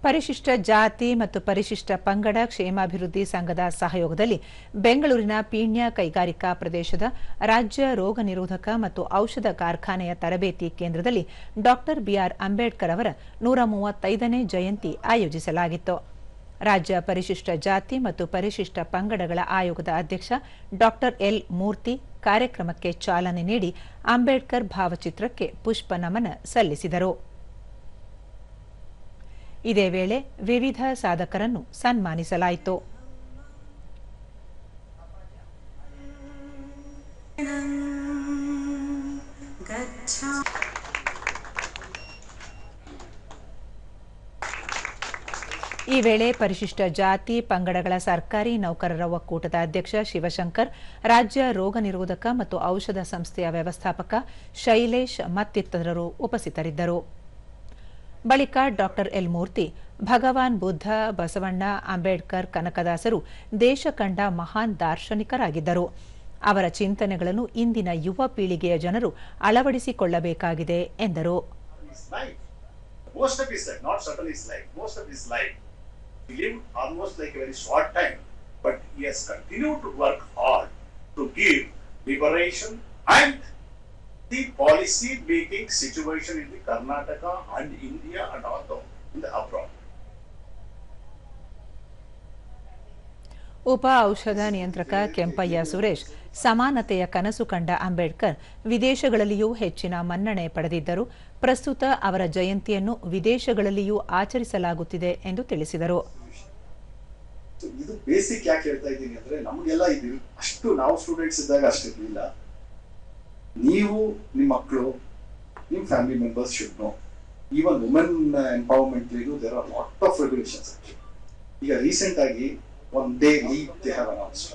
ಪರಿಶಿಷ್ಟ ಜಾತಿ ಮತ್ತು ಪರಿಶಿಷ್ಟ ಪಂಗಡ ಕ್ಷೇಮಾಭಿವೃದ್ಧಿ ಸಂಘದ ಸಹಯೋಗದಲ್ಲಿ ಬೆಂಗಳೂರಿನ ಪೀಣ್ಯ ಕೈಗಾರಿಕಾ ಪ್ರದೇಶದ ರಾಜ್ಯ ರೋಗ ನಿರೋಧಕ ಮತ್ತು ಔಷಧ ಕಾರ್ಖಾನೆಯ ತರಬೇತಿ ಕೇಂದ್ರದಲ್ಲಿ ಡಾ ಬಿಆರ್ ಅಂಬೇಡ್ಕರ್ ಅವರ 135ನೇ ಜಯಂತಿ ಆಯೋಜಿಸಲಾಗಿತ್ತು. ರಾಜ್ಯ ಪರಿಶಿಷ್ಟ ಜಾತಿ ಮತ್ತು ಪರಿಶಿಷ್ಟ ಪಂಗಡಗಳ ಆಯೋಗದ ಅಧ್ಯಕ್ಷ ಡಾ ಎಲ್ ಮೂರ್ತಿ ಕಾರ್ಯಕ್ರಮಕ್ಕೆ ಚಾಲನೆ ನೀಡಿ ಅಂಬೇಡ್ಕರ್ ಭಾವಚಿತ್ರಕ್ಕೆ ಪುಷ್ಪ ನಮನ ಸಲ್ಲಿಸಿದರು. ಇದೇ ವೇಳೆ ವಿವಿಧ ಸಾಧಕರನ್ನು ಸನ್ಮಾನಿಸಲಾಯಿತು. ಈ ವೇಳೆ ಪರಿಶಿಷ್ಟ ಜಾತಿ ಪಂಗಡಗಳ ಸರ್ಕಾರಿ ನೌಕರರ ಒಕ್ಕೂಟದ ಅಧ್ಯಕ್ಷ ಶಿವಶಂಕರ್, ರಾಜ್ಯ ರೋಗ ನಿರೋಧಕ ಮತ್ತು ಔಷಧ ಸಂಸ್ಥೆಯ ವ್ಯವಸ್ಥಾಪಕ ಶೈಲೇಶ್ ಮತ್ತಿತರರು ಉಪಸ್ಥಿತರಿದ್ದರು. ಬಳಿಕ ಡಾ ಎಲ್ ಮೂರ್ತಿ, ಭಗವಾನ್ ಬುದ್ಧ, ಬಸವಣ್ಣ, ಅಂಬೇಡ್ಕರ್, ಕನಕದಾಸರು ದೇಶ ಕಂಡ ಮಹಾನ್ ದಾರ್ಶನಿಕರಾಗಿದ್ದರು. ಅವರ ಚಿಂತನೆಗಳನ್ನು ಇಂದಿನ ಯುವ ಪೀಳಿಗೆಯ ಜನರು ಅಳವಡಿಸಿಕೊಳ್ಳಬೇಕಾಗಿದೆ ಎಂದರು. The policy making situation in the Karnataka and India and also in the abroad. ಉಪ ಔಷಧ ನಿಯಂತ್ರಕ ಕೆಂಪಯ್ಯ ಸುರೇಶ್, ಸಮಾನತೆಯ ಕನಸು ಕಂಡ ಅಂಬೇಡ್ಕರ್ ವಿದೇಶಗಳಲ್ಲಿಯೂ ಹೆಚ್ಚಿನ ಮನ್ನಣೆ ಪಡೆದಿದ್ದರು. ಪ್ರಸ್ತುತ ಅವರ ಜಯಂತಿಯನ್ನು ವಿದೇಶಗಳಲ್ಲಿಯೂ ಆಚರಿಸಲಾಗುತ್ತಿದೆ ಎಂದು ತಿಳಿಸಿದರು. ಇದು ಬೇಸಿಕ್ ಯಾಕೆ ಹೇಳ್ತಾ ಇದ್ದೀನಿ ಅಂದ್ರೆ, ನಮಗೆಲ್ಲ ಇದು ಅಷ್ಟು ನಾವು ಸ್ಟೂಡೆಂಟ್ಸ್ ಇದ್ದಾಗ ಅಷ್ಟಿರಲಿಲ್ಲ. ನೀವು ನಿಮ್ಮ ಮಕ್ಕಳು, ನಿಮ್ಮ family members should know. Even women empowerment there are lot of regulations. ಈಗ ರೀಸೆಂಟ್ ಆಗಿ one day leave they have announced.